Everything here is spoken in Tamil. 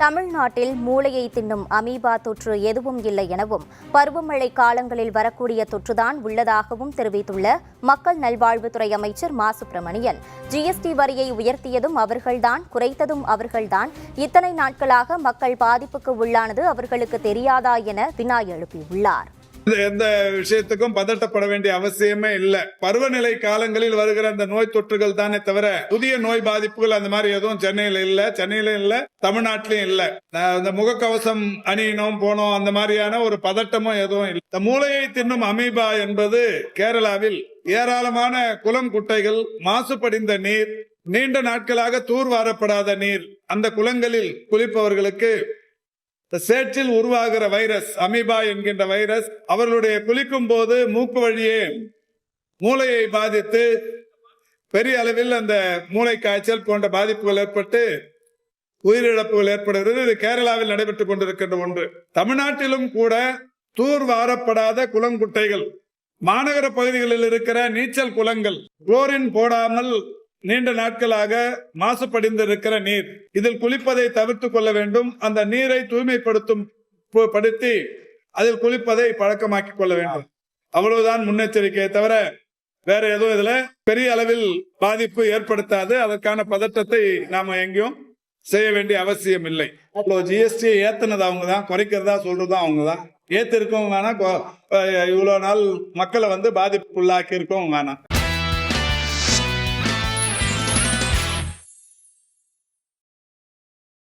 தமிழ்நாட்டில் மூளையை தின்னும் அமீபா தொற்று எதுவும் இல்லை எனவும் பருவமழை காலங்களில் வரக்கூடிய தொற்றுதான் உள்ளதாகவும் தெரிவித்துள்ள மக்கள் நல்வாழ்வுத்துறை அமைச்சர் மா சுப்பிரமணியன், ஜிஎஸ்டி வரியை உயர்த்தியதும் அவர்கள்தான், குறைத்ததும் அவர்கள்தான், இத்தனை நாட்களாக மக்கள் பாதிப்புக்கு உள்ளானது அவர்களுக்கு தெரியாதா என வினா எழுப்பியுள்ளார். எந்த விஷயத்துக்கும் பதட்டப்பட வேண்டிய அவசியமே இல்லை. பருவநிலை காலங்களில் வருகிற அந்த நோய் தொற்றுகள் தானே தவிர புதிய நோய் பாதிப்புகள் அந்த மாதிரி எதுவும் சென்னையில இல்ல, தமிழ்நாட்டிலும் இல்ல. இந்த முகக்கவசம் அணியினோம் போனோம் அந்த மாதிரியான ஒரு பதட்டமும் எதுவும் இல்லை. இந்த மூளையை தின்னும் அமீபா என்பது கேரளாவில் ஏராளமான குளம் குட்டைகள், மாசுபடிந்த நீர், நீண்ட நாட்களாக தூர்வாரப்படாத நீர், அந்த குளங்களில் குளிப்பவர்களுக்கு சேற்றில் உருவாகிற வைரஸ், அமீபா என்கின்ற வைரஸ் அவர்களுடைய குளிக்கும் போது மூக்கு வழியே மூளையை பாதித்து பெரிய அளவில் அந்த மூளை காய்ச்சல் போன்ற பாதிப்புகள் ஏற்பட்டு உயிரிழப்புகள் ஏற்படுகிறது. இது கேரளாவில் நடைபெற்றுக் கொண்டிருக்கின்ற ஒன்று. தமிழ்நாட்டிலும் கூட தூர் வாரப்படாத குளங்குட்டைகள், மாநகர பகுதிகளில் இருக்கிற நீச்சல் குளங்கள், குளோரின் போடாமல் நீண்ட நாட்களாக மாசுபடிந்திருக்கிற நீர், இதில் குளிப்பதை தவிர்த்துக் கொள்ள வேண்டும். அந்த நீரை தூய்மைப்படுத்தி அதில் குளிப்பதை பழக்கமாக்கிக் கொள்ள வேண்டும். அவ்வளவுதான் முன்னெச்சரிக்கையை தவிர வேற எதுவும் இதுல பெரிய அளவில் பாதிப்பு ஏற்படுத்தாது. அதற்கான பதட்டத்தை நாம எங்கேயும் செய்ய வேண்டிய அவசியம் இல்லை. ஜிஎஸ்டி ஏத்துனது அவங்க தான், குறைக்கிறதா சொல்றதும் அவங்க தான். ஏத்திருக்கவங்க வேணா, இவ்வளவு நாள் மக்களை பாதிப்புள்ளாக்கி இருக்கவங்க வேணாம்.